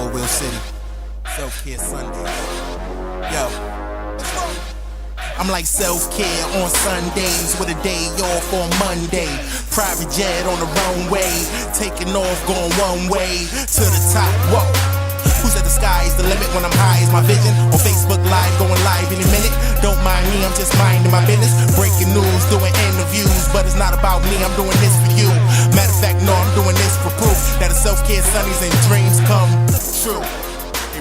Will City. Self-care Sunday. Yo. I'm like self-care on Sundays with a day off on Monday. Private jet on the runway, taking off, going one way to the top. Whoa. Who said the sky is the limit when I'm high is my vision? On Facebook Live, going live in a minute. Don't mind me, I'm just minding my business. Breaking news, doing interviews, but it's not about me, I'm doing this for you. Matter of fact, no, I'm doing this for proof that a self-care Sundays and dreams come true.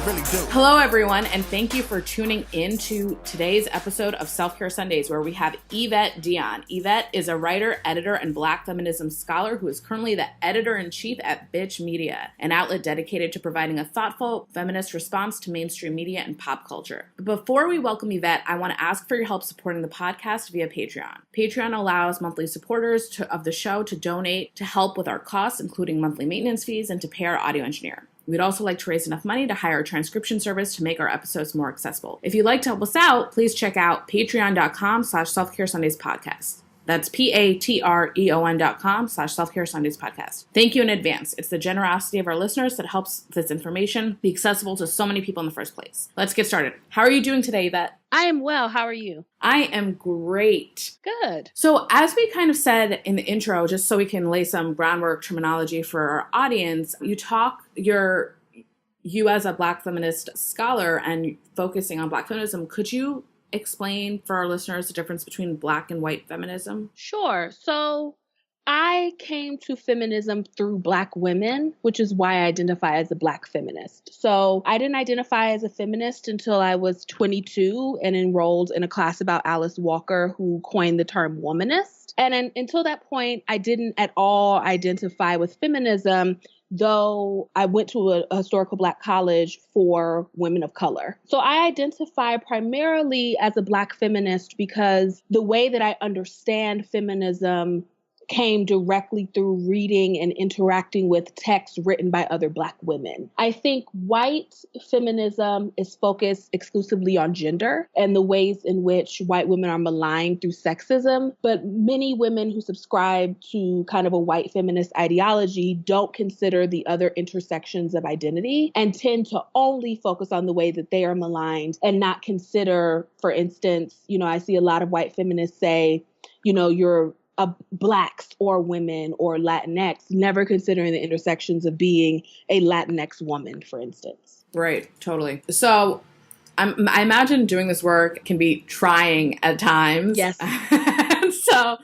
Really do. Hello, everyone, and thank you for tuning in to today's episode of Self-Care Sundays, where we have Evette Dionne. Evette is a writer, editor, and Black feminism scholar who is currently the editor-in-chief at Bitch Media, an outlet dedicated to providing a thoughtful feminist response to mainstream media and pop culture. But before we welcome Evette, I want to ask for your help supporting the podcast via Patreon. Patreon allows monthly supporters of the show to donate to help with our costs, including monthly maintenance fees, and to pay our audio engineer. We'd also like to raise enough money to hire a transcription service to make our episodes more accessible. If you'd like to help us out, please check out patreon.com/selfcaresundayspodcast. That's patreon.com/selfcaresundayspodcast. Thank you in advance. It's the generosity of our listeners that helps this information be accessible to so many people in the first place. Let's get started. How are you doing today, Yvette? I am well. How are you? I am great. Good. So as we kind of said in the intro, just so we can lay some groundwork terminology for our audience, you as a Black feminist scholar and focusing on Black feminism, could you explain for our listeners the difference between Black and white feminism? Sure. So I came to feminism through Black women, which is why I identify as a Black feminist. So I didn't identify as a feminist until I was 22 and enrolled in a class about Alice Walker, who coined the term womanist. And until that point, I didn't at all identify with feminism, though I went to a historical Black college for women of color. So I identify primarily as a Black feminist because the way that I understand feminism came directly through reading and interacting with texts written by other Black women. I think white feminism is focused exclusively on gender and the ways in which white women are maligned through sexism. But many women who subscribe to kind of a white feminist ideology don't consider the other intersections of identity and tend to only focus on the way that they are maligned and not consider, for instance, I see a lot of white feminists say, you're Blacks or women or Latinx, never considering the intersections of being a Latinx woman, for instance. Right, totally. So I imagine doing this work can be trying at times. Yes. So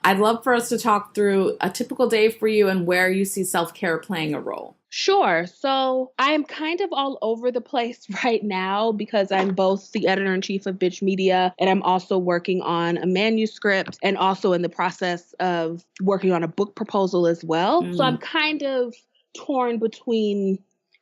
I'd love for us to talk through a typical day for you and where you see self-care playing a role. Sure. So I'm kind of all over the place right now because I'm both the editor-in-chief of Bitch Media and I'm also working on a manuscript and also in the process of working on a book proposal as well. So I'm kind of torn between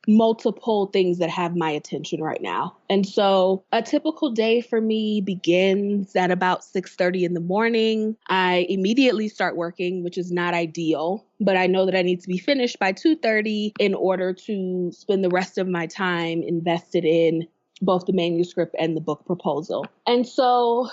multiple things that have my attention right now. And so a typical day for me begins at about 6:30 in the morning. I immediately start working, which is not ideal, but I know that I need to be finished by 2:30 in order to spend the rest of my time invested in both the manuscript and the book proposal. And so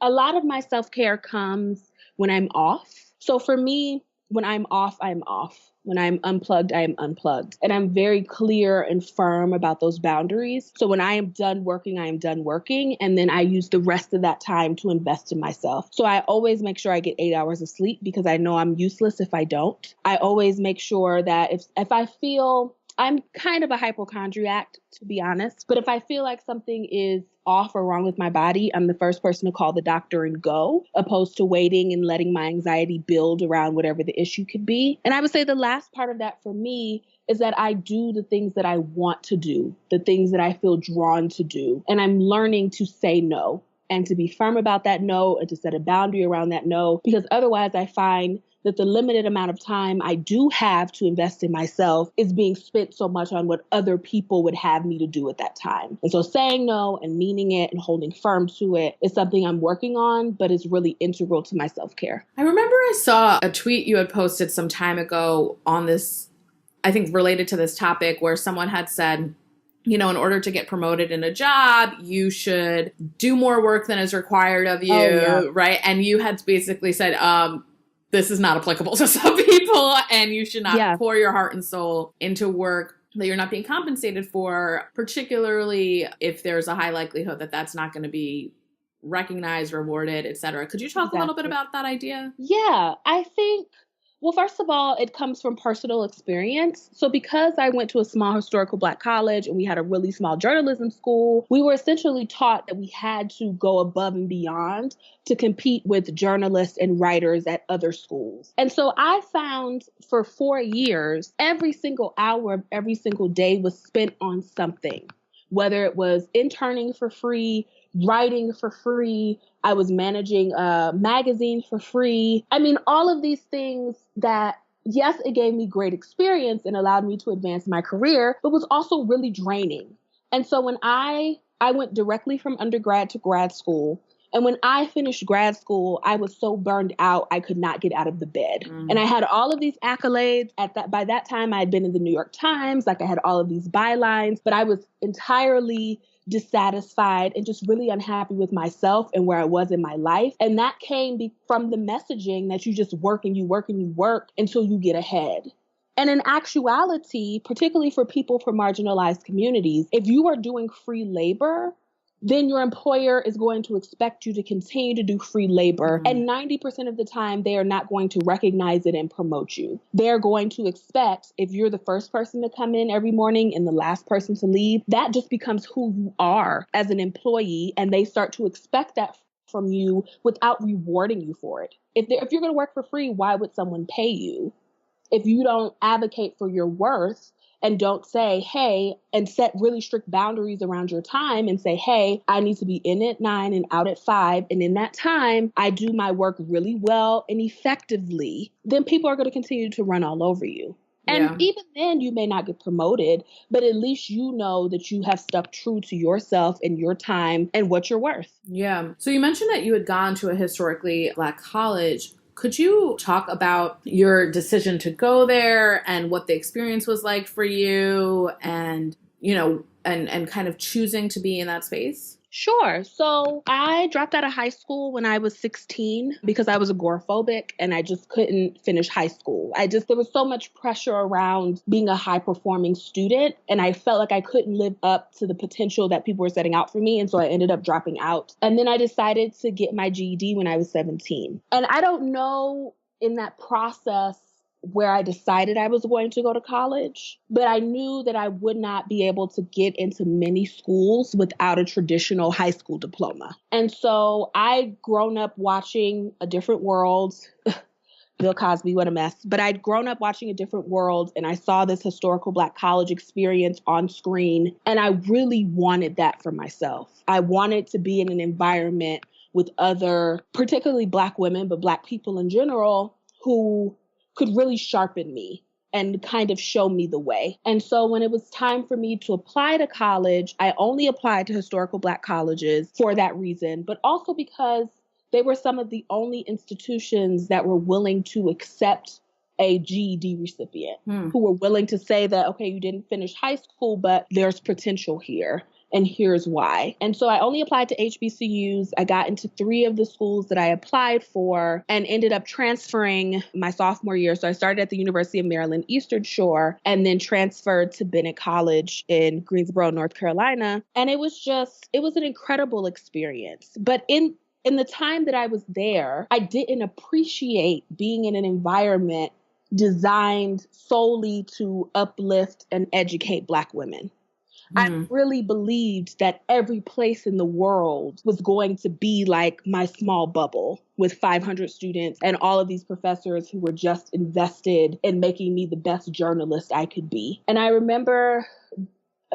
a lot of my self-care comes when I'm off. So for me, when I'm off, I'm off. When I'm unplugged, I am unplugged. And I'm very clear and firm about those boundaries. So when I am done working, I am done working. And then I use the rest of that time to invest in myself. So I always make sure I get 8 hours of sleep because I know I'm useless if I don't. I always make sure that if I feel, I'm kind of a hypochondriac, to be honest. But if I feel like something is off or wrong with my body, I'm the first person to call the doctor and go, opposed to waiting and letting my anxiety build around whatever the issue could be. And I would say the last part of that for me is that I do the things that I want to do, the things that I feel drawn to do. And I'm learning to say no and to be firm about that no and to set a boundary around that no, because otherwise I find that the limited amount of time I do have to invest in myself is being spent so much on what other people would have me to do at that time. And so saying no and meaning it and holding firm to it is something I'm working on, but is really integral to my self-care. I remember I saw a tweet you had posted some time ago on this, I think related to this topic, where someone had said, you know, in order to get promoted in a job, you should do more work than is required of you, right? And you had basically said, this is not applicable to some people, and you should not pour your heart and soul into work that you're not being compensated for, particularly if there's a high likelihood that that's not going to be recognized, rewarded, etc. Could you talk a little bit about that idea? Yeah, I think, well, first of all, it comes from personal experience. So because I went to a small historical Black college and we had a really small journalism school, we were essentially taught that we had to go above and beyond to compete with journalists and writers at other schools. And so I found for 4 years, every single hour of every single day was spent on something, whether it was interning for free, writing for free, I was managing a magazine for free. I mean, all of these things that, yes, it gave me great experience and allowed me to advance my career, but was also really draining. And so when I went directly from undergrad to grad school, and when I finished grad school, I was so burned out, I could not get out of the bed. And I had all of these accolades. By that time, I had been in the New York Times. Like, I had all of these bylines, but I was entirely dissatisfied and just really unhappy with myself and where I was in my life. And that came from the messaging that you just work and you work and you work until you get ahead. And in actuality, particularly for people from marginalized communities, if you are doing free labor, then your employer is going to expect you to continue to do free labor. And 90% of the time, they are not going to recognize it and promote you. They're going to expect, if you're the first person to come in every morning and the last person to leave, that just becomes who you are as an employee. And they start to expect that from you without rewarding you for it. If you're going to work for free, why would someone pay you? If you don't advocate for your worth, and don't say, hey, and set really strict boundaries around your time and say, hey, I need to be in at 9 and out at 5. And in that time, I do my work really well and effectively. Then people are going to continue to run all over you. And even then, you may not get promoted, but at least you know that you have stuck true to yourself and your time and what you're worth. Yeah. So you mentioned that you had gone to a historically Black college. Could you talk about your decision to go there and what the experience was like for you and, you know, and kind of choosing to be in that space? Sure. So I dropped out of high school when I was 16 because I was agoraphobic and I just couldn't finish high school. There was so much pressure around being a high performing student and I felt like I couldn't live up to the potential that people were setting out for me. And so I ended up dropping out. And then I decided to get my GED when I was 17. And I don't know in that process where I decided I was going to go to college, but I knew that I would not be able to get into many schools without a traditional high school diploma. And so I'd grown up watching A Different World. Bill Cosby, what a mess. But I'd grown up watching A Different World and I saw this historical Black college experience on screen. And I really wanted that for myself. I wanted to be in an environment with other, particularly Black women, but Black people in general, who could really sharpen me and kind of show me the way. And so when it was time for me to apply to college, I only applied to historical Black colleges for that reason, but also because they were some of the only institutions that were willing to accept a GED recipient, who were willing to say that, okay, you didn't finish high school, but there's potential here. And here's why. And so I only applied to HBCUs. I got into 3 of the schools that I applied for and ended up transferring my sophomore year. So I started at the University of Maryland, Eastern Shore, and then transferred to Bennett College in Greensboro, North Carolina. And it was an incredible experience. But in the time that I was there, I didn't appreciate being in an environment designed solely to uplift and educate Black women. I really believed that every place in the world was going to be like my small bubble with 500 students and all of these professors who were just invested in making me the best journalist I could be. And I remember it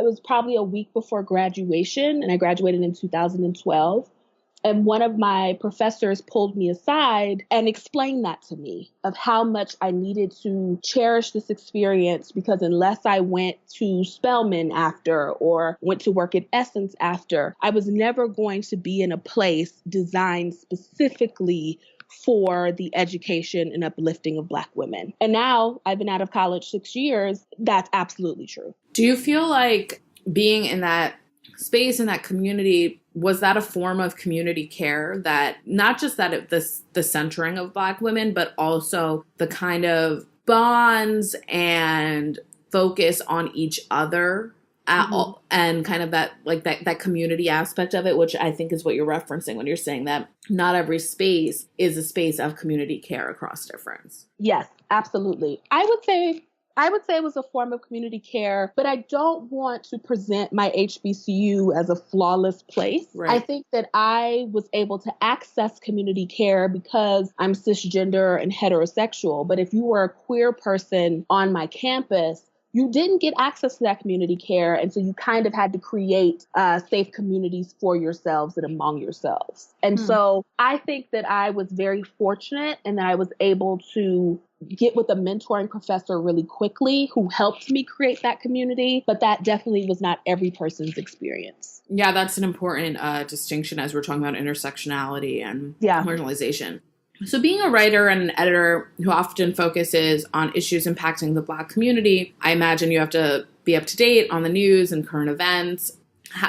was probably a week before graduation, and I graduated in 2012. And one of my professors pulled me aside and explained that to me, of how much I needed to cherish this experience, because unless I went to Spelman after or went to work at Essence after, I was never going to be in a place designed specifically for the education and uplifting of Black women. And now I've been out of college 6 years. That's absolutely true. Do you feel like being in that space, in that community, was that a form of community care, that not just that the centering of Black women, but also the kind of bonds and focus on each other and kind of that community aspect of it, which I think is what you're referencing when you're saying that not every space is a space of community care across difference. Yes, absolutely. I would say it was a form of community care, but I don't want to present my HBCU as a flawless place. Right. I think that I was able to access community care because I'm cisgender and heterosexual. But if you were a queer person on my campus, you didn't get access to that community care. And so you kind of had to create safe communities for yourselves and among yourselves. And so I think that I was very fortunate and that I was able to get with a mentoring professor really quickly who helped me create that community. But that definitely was not every person's experience. Yeah, that's an important distinction as we're talking about intersectionality and marginalization. So being a writer and an editor who often focuses on issues impacting the Black community, I imagine you have to be up to date on the news and current events.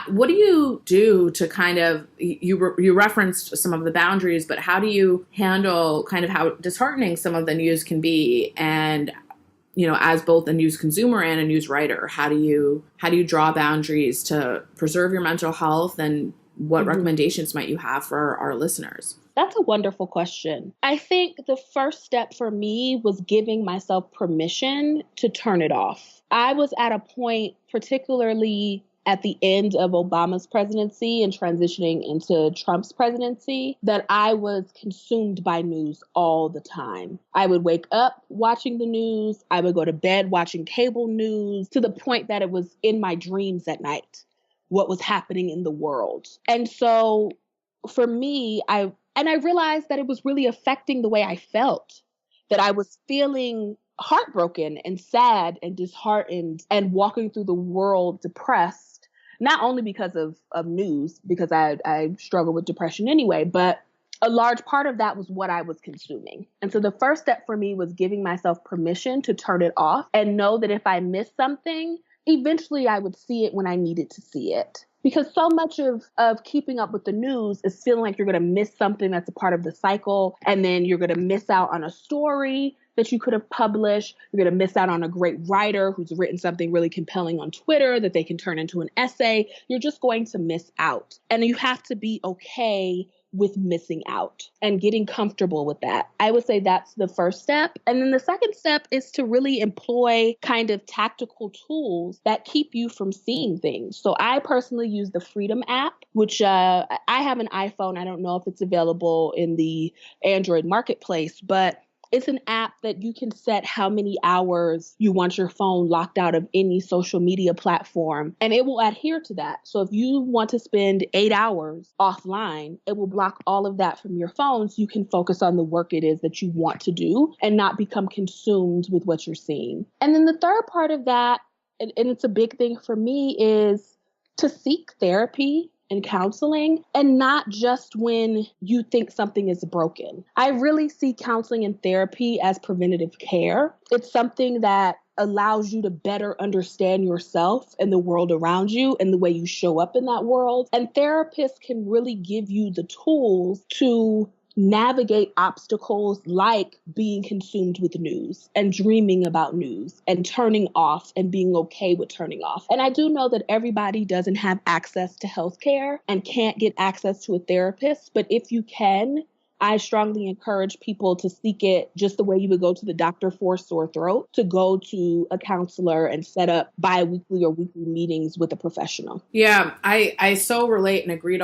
What do you do to kind of, you referenced some of the boundaries, but how do you handle kind of how disheartening some of the news can be? And, you know, as both a news consumer and a news writer, how do you draw boundaries to preserve your mental health, and what recommendations might you have for our listeners? That's a wonderful question. I think the first step for me was giving myself permission to turn it off. I was at a point, particularly at the end of Obama's presidency and transitioning into Trump's presidency, that I was consumed by news all the time. I would wake up watching the news. I would go to bed watching cable news, to the point that it was in my dreams at night, what was happening in the world. And so for me, I realized that it was really affecting the way I felt, that I was feeling heartbroken and sad and disheartened and walking through the world depressed, not only because of news, because I struggle with depression anyway, but a large part of that was what I was consuming. And so the first step for me was giving myself permission to turn it off and know that if I missed something, eventually I would see it when I needed to see it. Because so much of keeping up with the news is feeling like you're going to miss something that's a part of the cycle. And then you're going to miss out on a story that you could have published. You're going to miss out on a great writer who's written something really compelling on Twitter that they can turn into an essay. You're just going to miss out. And you have to be okay with missing out and getting comfortable with that. I would say that's the first step. And then the second step is to really employ kind of tactical tools that keep you from seeing things. So I personally use the Freedom app, which I have an iPhone. I don't know if it's available in the Android marketplace, but it's an app that you can set how many hours you want your phone locked out of any social media platform, and it will adhere to that. So if you want to spend 8 hours offline, it will block all of that from your phone so you can focus on the work it is that you want to do and not become consumed with what you're seeing. And then the third part of that, and it's a big thing for me, is to seek therapy and counseling, and not just when you think something is broken. I really see counseling and therapy as preventative care. It's something that allows you to better understand yourself and the world around you and the way you show up in that world. And therapists can really give you the tools to navigate obstacles like being consumed with news and dreaming about news and turning off and being okay with turning off. And I do know that everybody doesn't have access to healthcare and can't get access to a therapist, but if you can, I strongly encourage people to seek it just the way you would go to the doctor for a sore throat, to go to a counselor and set up bi-weekly or weekly meetings with a professional. Yeah, I so relate and agree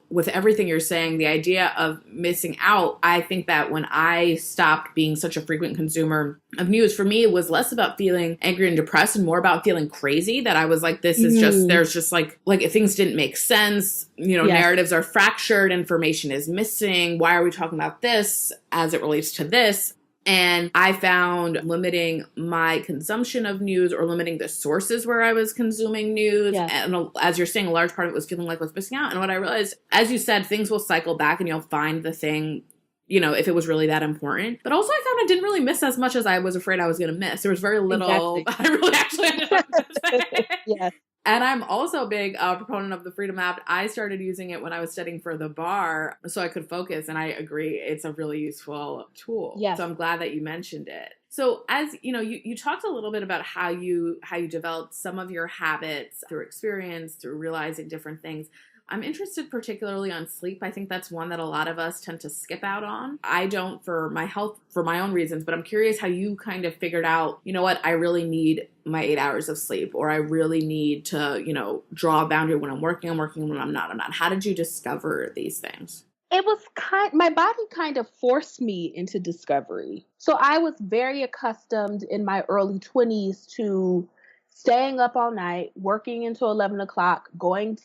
with everything you're saying. The idea of missing out, I think that when I stopped being such a frequent consumer of news, for me, it was less about feeling angry and depressed and more about feeling crazy, that I was like, this is just, there's just like things didn't make sense. You know, narratives are fractured, information is missing. Why are we talking about this as it relates to this? And I found limiting my consumption of news or limiting the sources where I was consuming news. Yes. And as you're saying, a large part of it was feeling like I was missing out. And what I realized, as you said, things will cycle back and you'll find the thing, you know, if it was really that important. But also I found I didn't really miss as much as I was afraid I was going to miss. There was very little. Exactly. I really actually ended up missing. Yes. And I'm also a big proponent of the Freedom app. I started using it when I was studying for the bar so I could focus. And I agree, it's a really useful tool. Yes. So I'm glad that you mentioned it. So as you know, you talked a little bit about how you developed some of your habits through experience, through realizing different things. I'm interested particularly on sleep. I think that's one that a lot of us tend to skip out on. I don't for my health, for my own reasons, but I'm curious how you kind of figured out, you know what, I really need my 8 hours of sleep, or I really need to, you know, draw a boundary when I'm working, when I'm not. How did you discover these things? It was my body kind of forced me into discovery. So I was very accustomed in my early 20s to staying up all night, working until 11 o'clock, going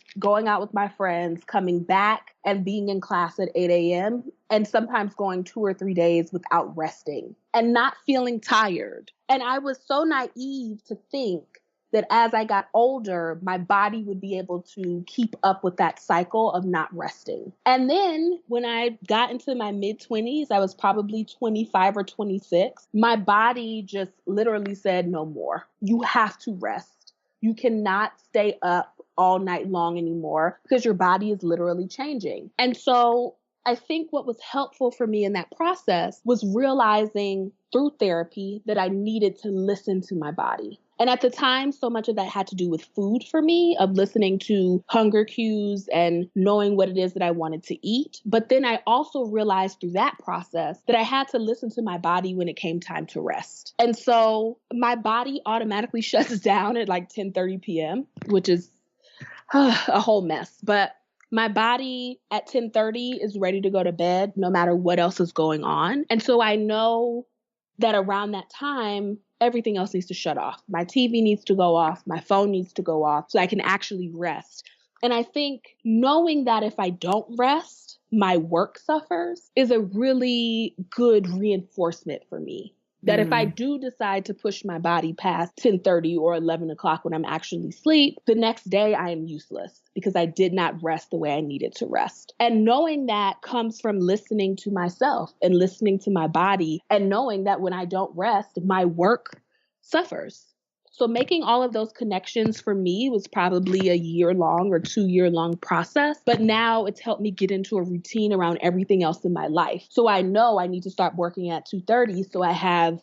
out with my friends, coming back and being in class at 8 a.m. and sometimes going 2 or 3 days without resting and not feeling tired. And I was so naive to think that as I got older, my body would be able to keep up with that cycle of not resting. And then when I got into my mid-20s, I was probably 25 or 26, my body just literally said, no more. You have to rest. You cannot stay up all night long anymore because your body is literally changing. And so I think what was helpful for me in that process was realizing through therapy that I needed to listen to my body. And at the time, so much of that had to do with food for me, of listening to hunger cues and knowing what it is that I wanted to eat. But then I also realized through that process that I had to listen to my body when it came time to rest. And so my body automatically shuts down at like 10:30 p.m., which is a whole mess. But my body at 10:30 is ready to go to bed no matter what else is going on. And so I know that around that time, everything else needs to shut off. My TV needs to go off. My phone needs to go off so I can actually rest. And I think knowing that if I don't rest, my work suffers is a really good reinforcement for me. That if I do decide to push my body past 10:30 or 11 o'clock when I'm actually asleep, the next day I am useless because I did not rest the way I needed to rest. And knowing that comes from listening to myself and listening to my body and knowing that when I don't rest, my work suffers. So making all of those connections for me was probably a 1-year-long or 2-year-long process. But now it's helped me get into a routine around everything else in my life. So I know I need to start working at 2:30. So I have,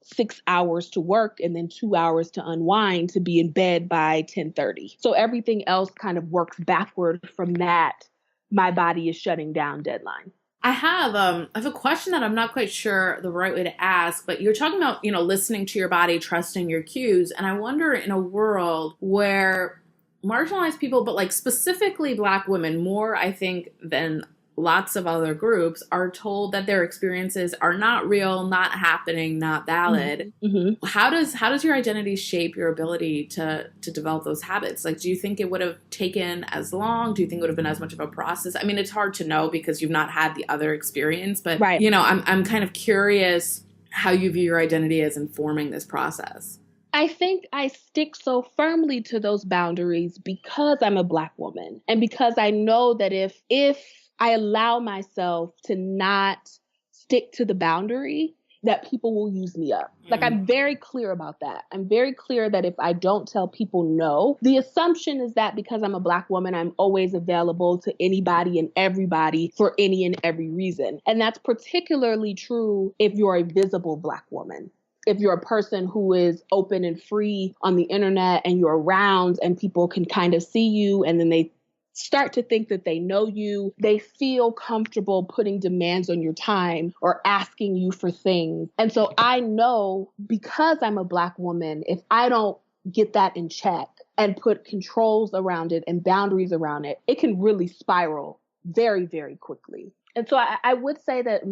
6 hours to work and then 2 hours to unwind to be in bed by 10:30. So everything else kind of works backward from that. My body is shutting down deadline. I have a question that I'm not quite sure the right way to ask, but you're talking about, listening to your body, trusting your cues. And I wonder, in a world where marginalized people, but like specifically Black women, more, I think, than lots of other groups, are told that their experiences are not real, not happening, not valid. Mm-hmm. How does your identity shape your ability to develop those habits? Like, do you think it would have taken as long? Do you think it would have been as much of a process? I mean, it's hard to know because you've not had the other experience, but right. I'm kind of curious how you view your identity as informing this process. I think I stick so firmly to those boundaries because I'm a Black woman and because I know that if I allow myself to not stick to the boundary, that people will use me up. Like, I'm very clear about that. I'm very clear that if I don't tell people no, the assumption is that because I'm a Black woman, I'm always available to anybody and everybody for any and every reason. And that's particularly true if you're a visible Black woman. If you're a person who is open and free on the internet and you're around and people can kind of see you and then they start to think that they know you, they feel comfortable putting demands on your time or asking you for things. And so I know because I'm a Black woman, if I don't get that in check and put controls around it and boundaries around it, it can really spiral very, very quickly. And so I would say that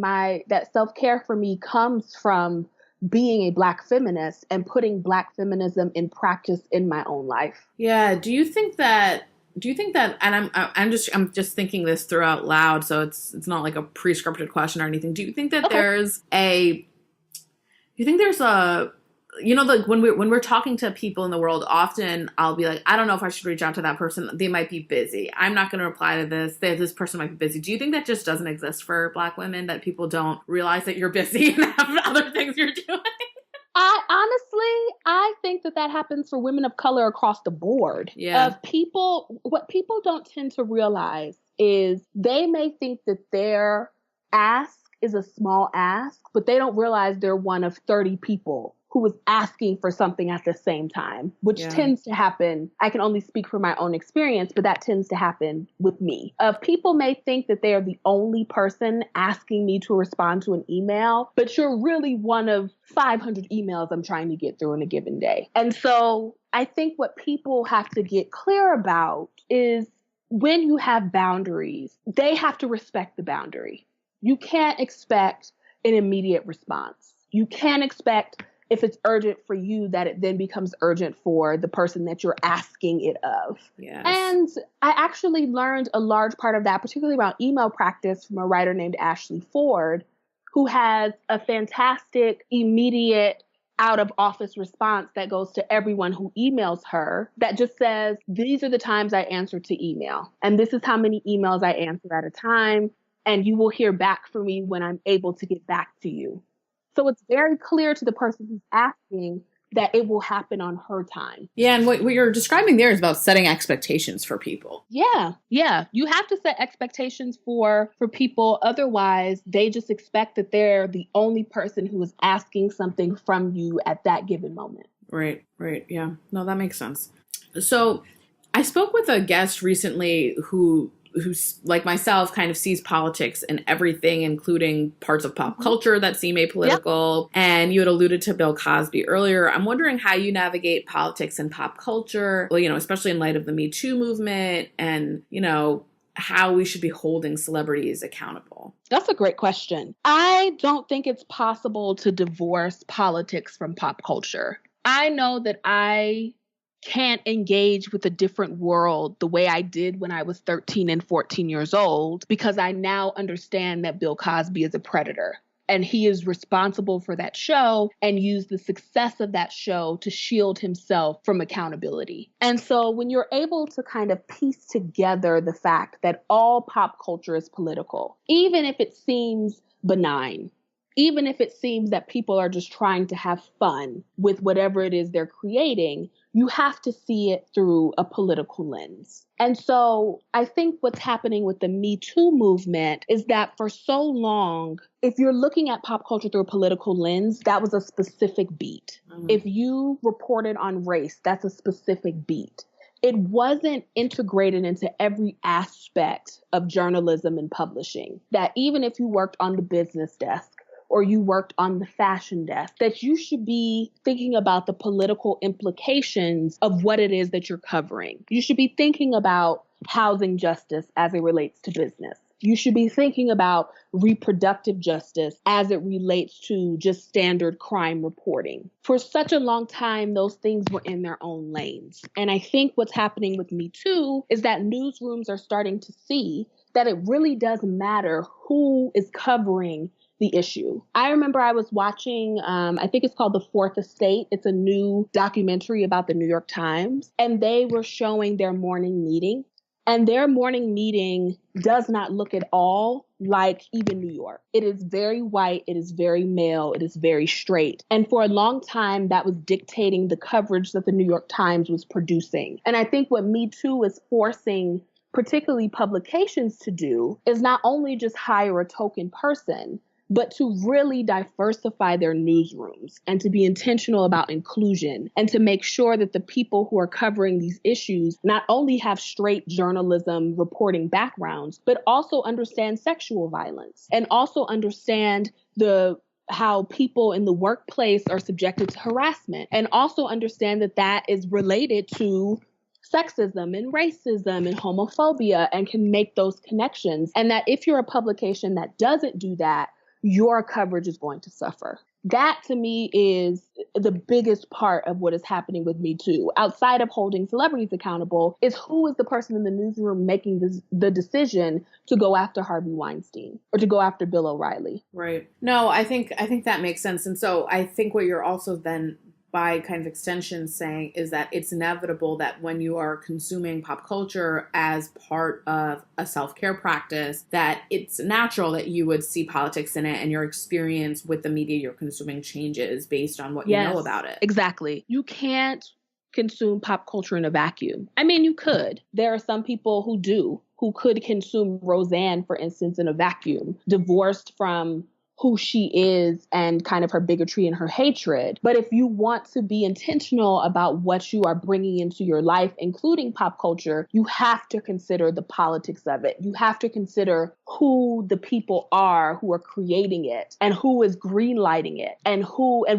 that self-care for me comes from being a Black feminist and putting Black feminism in practice in my own life. Yeah. Do you think that, and I'm just thinking this through out loud, so it's not like a pre-scripted question or anything. Do you think that like when we're talking to people in the world, often I'll be like, I don't know if I should reach out to that person. They might be busy. I'm not going to reply to this. This person might be busy. Do you think that just doesn't exist for Black women, that people don't realize that you're busy and have other things you're doing? I think that happens for women of color across the board. Yeah. What people don't tend to realize is they may think that their ask is a small ask, but they don't realize they're one of 30 people who is asking for something at the same time, which tends to happen. I can only speak from my own experience, but that tends to happen with me. People may think that they are the only person asking me to respond to an email, but you're really one of 500 emails I'm trying to get through in a given day. And so I think what people have to get clear about is when you have boundaries, they have to respect the boundary. You can't expect an immediate response. You can't expect, if it's urgent for you, that it then becomes urgent for the person that you're asking it of. Yes. And I actually learned a large part of that, particularly around email practice, from a writer named Ashley Ford, who has a fantastic immediate out of office response that goes to everyone who emails her that just says, these are the times I answer to email. And this is how many emails I answer at a time. And you will hear back from me when I'm able to get back to you. So it's very clear to the person who's asking that it will happen on her time. Yeah, and what you're describing there is about setting expectations for people. Yeah. You have to set expectations for people. Otherwise, they just expect that they're the only person who is asking something from you at that given moment. Right. Yeah. No, that makes sense. So I spoke with a guest recently who's like myself, kind of sees politics in everything, including parts of pop culture that seem apolitical. Yep. And you had alluded to Bill Cosby earlier. I'm wondering how you navigate politics and pop culture, especially in light of the Me Too movement and, how we should be holding celebrities accountable. That's a great question. I don't think it's possible to divorce politics from pop culture. I know that I can't engage with a different world the way I did when I was 13 and 14 years old, because I now understand that Bill Cosby is a predator and he is responsible for that show and used the success of that show to shield himself from accountability. And so when you're able to kind of piece together the fact that all pop culture is political, even if it seems benign, even if it seems that people are just trying to have fun with whatever it is they're creating, you have to see it through a political lens. And so I think what's happening with the Me Too movement is that for so long, if you're looking at pop culture through a political lens, that was a specific beat. Mm-hmm. If you reported on race, that's a specific beat. It wasn't integrated into every aspect of journalism and publishing, that even if you worked on the business desk, or you worked on the fashion desk, that you should be thinking about the political implications of what it is that you're covering. You should be thinking about housing justice as it relates to business. You should be thinking about reproductive justice as it relates to just standard crime reporting. For such a long time, those things were in their own lanes. And I think what's happening with Me Too is that newsrooms are starting to see that it really does matter who is covering the issue. I remember I was watching, I think it's called The Fourth Estate. It's a new documentary about the New York Times, and they were showing their morning meeting. And their morning meeting does not look at all like even New York. It is very white. It is very male. It is very straight. And for a long time, that was dictating the coverage that the New York Times was producing. And I think what Me Too is forcing particularly publications to do is not only just hire a token person, but to really diversify their newsrooms and to be intentional about inclusion and to make sure that the people who are covering these issues not only have straight journalism reporting backgrounds, but also understand sexual violence and also understand how people in the workplace are subjected to harassment, and also understand that that is related to sexism and racism and homophobia and can make those connections. And that if you're a publication that doesn't do that, your coverage is going to suffer. That, to me, is the biggest part of what is happening with Me Too. Outside of holding celebrities accountable, is who is the person in the newsroom making the decision to go after Harvey Weinstein or to go after Bill O'Reilly. Right. No, I think that makes sense. And so I think what you're also then, by kind of extension saying is that it's inevitable that when you are consuming pop culture as part of a self-care practice, that it's natural that you would see politics in it and your experience with the media you're consuming changes based on what you know about it. Exactly. You can't consume pop culture in a vacuum. I mean, you could. There are some people who could consume Roseanne, for instance, in a vacuum, divorced from who she is and kind of her bigotry and her hatred. But if you want to be intentional about what you are bringing into your life, including pop culture, you have to consider the politics of it. You have to consider who the people are who are creating it and who is greenlighting it and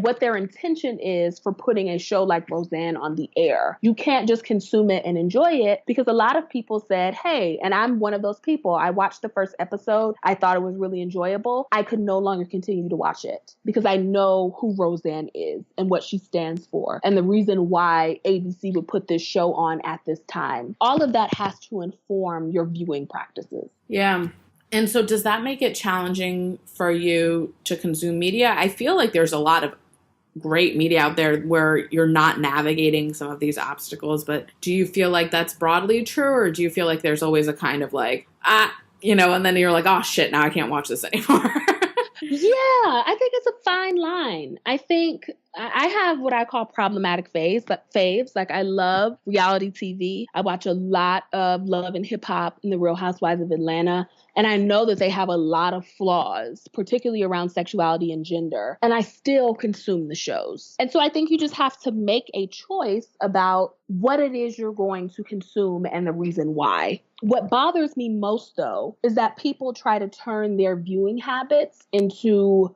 what their intention is for putting a show like Roseanne on the air. You can't just consume it and enjoy it, because a lot of people said, hey, and I'm one of those people. I watched the first episode. I thought it was really enjoyable. I could no longer continue to watch it because I know who Roseanne is and what she stands for and the reason why ABC would put this show on at this time. All of that has to inform your viewing practices. Yeah. And so does that make it challenging for you to consume media? I feel like there's a lot of great media out there where you're not navigating some of these obstacles, but do you feel like that's broadly true, or do you feel like there's always a kind of like, and then you're like, oh shit, now I can't watch this anymore? Yeah, I think it's a fine line. I think I have what I call problematic faves. Like, I love reality TV. I watch a lot of Love and Hip Hop and The Real Housewives of Atlanta. And I know that they have a lot of flaws, particularly around sexuality and gender. And I still consume the shows. And so I think you just have to make a choice about what it is you're going to consume and the reason why. What bothers me most, though, is that people try to turn their viewing habits into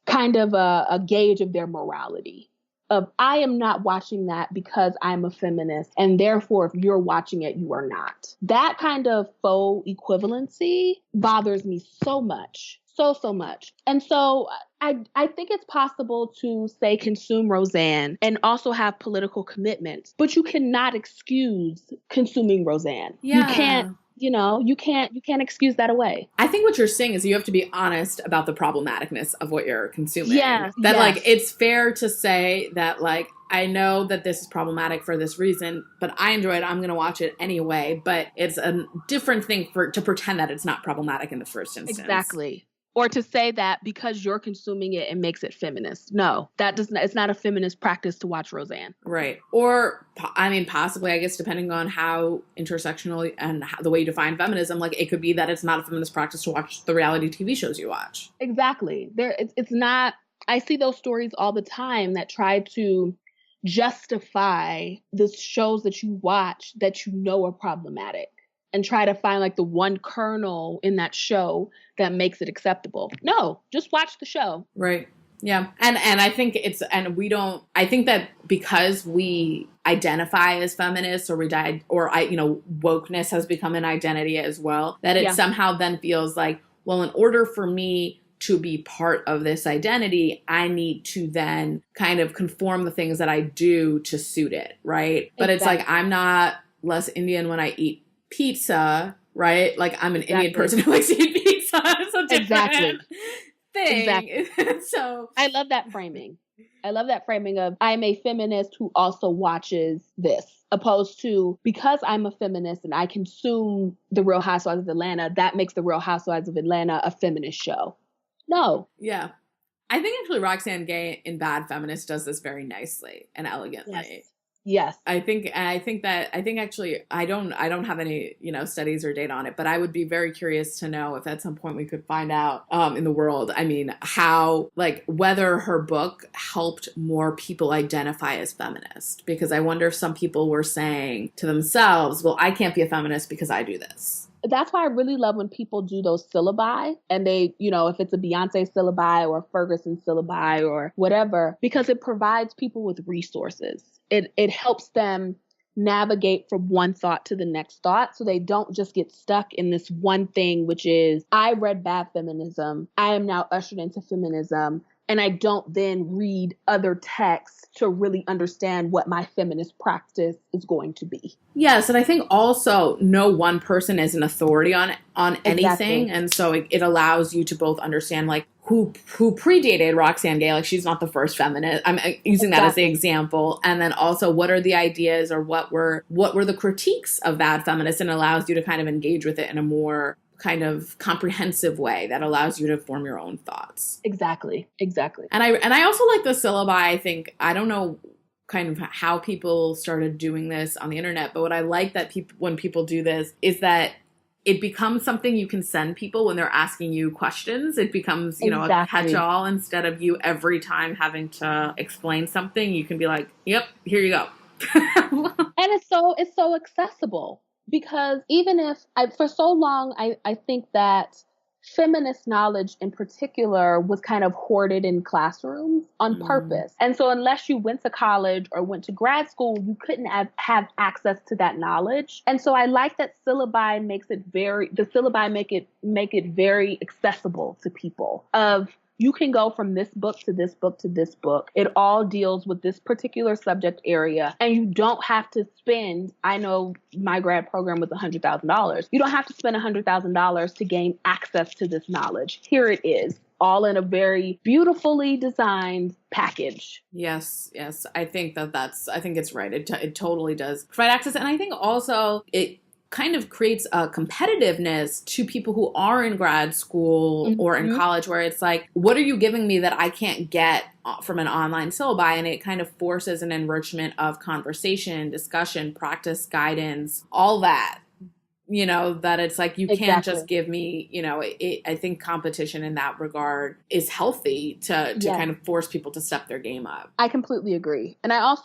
kind of a gauge of their morality. Of, I am not watching that because I'm a feminist, and therefore if you're watching it, you are not. That kind of faux equivalency bothers me so much. So much. And so I think it's possible to say consume Roseanne and also have political commitments, but you cannot excuse consuming Roseanne. Yeah. You can't excuse that away. I think what you're saying is you have to be honest about the problematicness of what you're consuming. Yes. Like, it's fair to say that, like, I know that this is problematic for this reason, but I enjoy it. I'm going to watch it anyway. But it's a different thing to pretend that it's not problematic in the first instance. Exactly. Or to say that because you're consuming it, it makes it feminist. No, it's not a feminist practice to watch Roseanne. Right. Or, I mean, possibly, I guess, depending on how intersectional and the way you define feminism, like, it could be that it's not a feminist practice to watch the reality TV shows you watch. Exactly. It's not, I see those stories all the time that try to justify the shows that you watch that you know are problematic, and try to find like the one kernel in that show that makes it acceptable. No, just watch the show. Right. Yeah. And I think I think that because we identify as feminists wokeness has become an identity as well, that it somehow then feels like, well, in order for me to be part of this identity, I need to then kind of conform the things that I do to suit it. Right. But It's like, I'm not less Indian when I eat pizza, right? Like, I'm an Indian person who likes to eat pizza. It's a different thing. Exactly. So I love that framing. Of I'm a feminist who also watches this, opposed to because I'm a feminist and I consume The Real Housewives of Atlanta, that makes The Real Housewives of Atlanta a feminist show. No. Yeah. I think actually Roxane Gay in Bad Feminist does this very nicely and elegantly. Yes. I think actually I don't have any, studies or data on it, but I would be very curious to know if at some point we could find out in the world, I mean, how, like, whether her book helped more people identify as feminist, because I wonder if some people were saying to themselves, well, I can't be a feminist because I do this. That's why I really love when people do those syllabi, and they, if it's a Beyonce syllabi or a Ferguson syllabi or whatever, because it provides people with resources. It helps them navigate from one thought to the next thought, so they don't just get stuck in this one thing, which is, I read Bad Feminism. I am now ushered into feminism. and I don't then read other texts to really understand what my feminist practice is going to be. Yes, and I think also no one person is an authority on anything, and so it allows you to both understand like who predated Roxane Gay, like she's not the first feminist. I'm using that as the example, and then also what are the ideas or what were the critiques of that feminist, and allows you to kind of engage with it in a more kind of comprehensive way that allows you to form your own thoughts. Exactly. And I also like the syllabi. I think, I don't know kind of how people started doing this on the internet, but what I like that when people do this is that it becomes something you can send people when they're asking you questions. It becomes, you know, a catch-all instead of you every time having to explain something. You can be like, yep, here you go. And it's so accessible, because even if for so long, I think that feminist knowledge in particular was kind of hoarded in classrooms on purpose. And so unless you went to college or went to grad school, you couldn't have access to that knowledge. And so I like that syllabi make it very accessible to people. You can go from this book to this book to this book. It all deals with this particular subject area. And you don't have to spend, I know my grad program was $100,000. You don't have to spend $100,000 to gain access to this knowledge. Here it is, all in a very beautifully designed package. Yes. I think I think it's right. It totally does provide access. And I think also it kind of creates a competitiveness to people who are in grad school or in college, where it's like, what are you giving me that I can't get from an online syllabi? And it kind of forces an enrichment of conversation, discussion, practice, guidance, all that. You know, that it's like, you can't just give me, you know, I think competition in that regard is healthy to kind of force people to step their game up. I completely agree. And I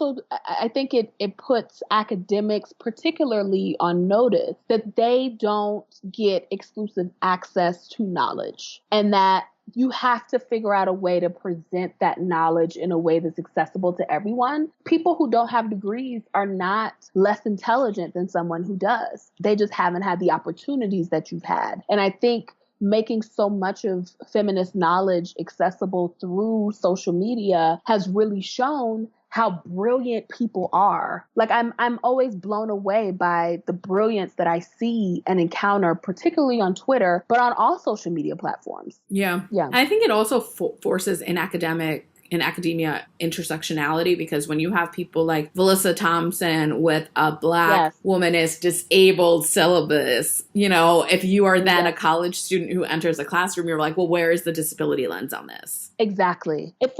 think it puts academics particularly on notice that they don't get exclusive access to knowledge, and that you have to figure out a way to present that knowledge in a way that's accessible to everyone. People who don't have degrees are not less intelligent than someone who does. They just haven't had the opportunities that you've had. And I think making so much of feminist knowledge accessible through social media has really shown how brilliant people are. Like I'm always blown away by the brilliance that I see and encounter, particularly on Twitter, but on all social media platforms. Yeah. And I think it also forces in academia intersectionality, because when you have people like Valissa Thompson with a Black womanist disabled syllabus, you know, if you are then a college student who enters a classroom, you're like, well, where is the disability lens on this? Exactly. It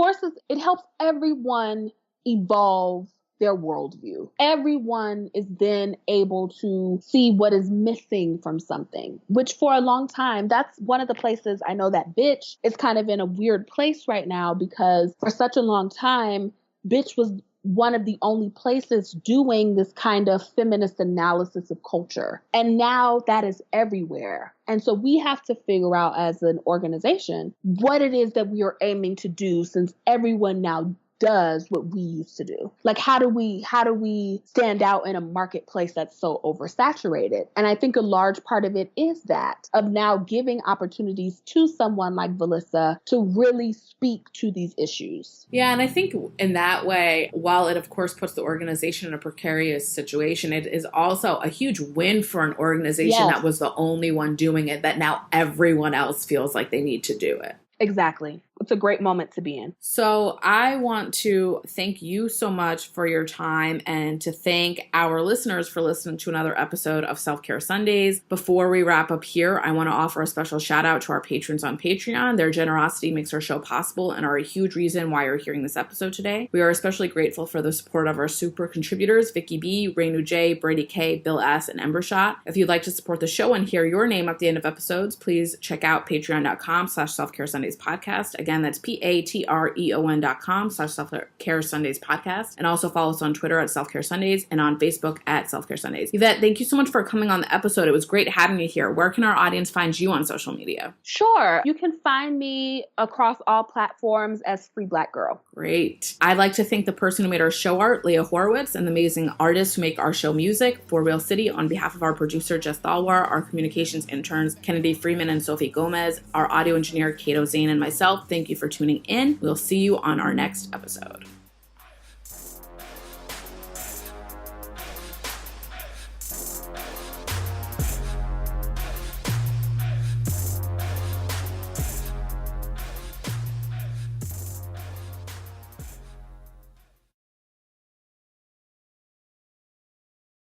helps everyone evolve their worldview. Everyone is then able to see what is missing from something, which for a long time, that's one of the places I know that Bitch is kind of in a weird place right now, because for such a long time, Bitch was one of the only places doing this kind of feminist analysis of culture. And now that is everywhere. And so we have to figure out as an organization what it is that we are aiming to do, since everyone now does what we used to do. Like, how do we stand out in a marketplace that's so oversaturated? And I think a large part of it is that, of now giving opportunities to someone like Valissa to really speak to these issues. Yeah, and I think in that way, while it of course puts the organization in a precarious situation, it is also a huge win for an organization that was the only one doing it, that now everyone else feels like they need to do it. Exactly. It's a great moment to be in. So I want to thank you so much for your time, and to thank our listeners for listening to another episode of Self-Care Sundays. Before we wrap up here, I want to offer a special shout out to our patrons on Patreon. Their generosity makes our show possible and are a huge reason why you're hearing this episode today. We are especially grateful for the support of our super contributors, Vicky B, Rainu J, Brady K, Bill S, and Ember Shot. If you'd like to support the show and hear your name at the end of episodes, please check out patreon.com/Selfcare Sundays podcast. Again, that's patreon.com/Selfcare Sundays podcast. And also follow us on Twitter at Selfcare Sundays and on Facebook at Selfcare Sundays. Evette, thank you so much for coming on the episode. It was great having you here. Where can our audience find you on social media? Sure. You can find me across all platforms as Free Black Girl. Great. I'd like to thank the person who made our show art, Leah Horowitz, and the amazing artists who make our show music, For Real City, on behalf of our producer, Jess Thalwar, our communications interns, Kennedy Freeman and Sophie Gomez, our audio engineer, Kato Zane, and myself. Thank Thank you for tuning in. We'll see you on our next episode.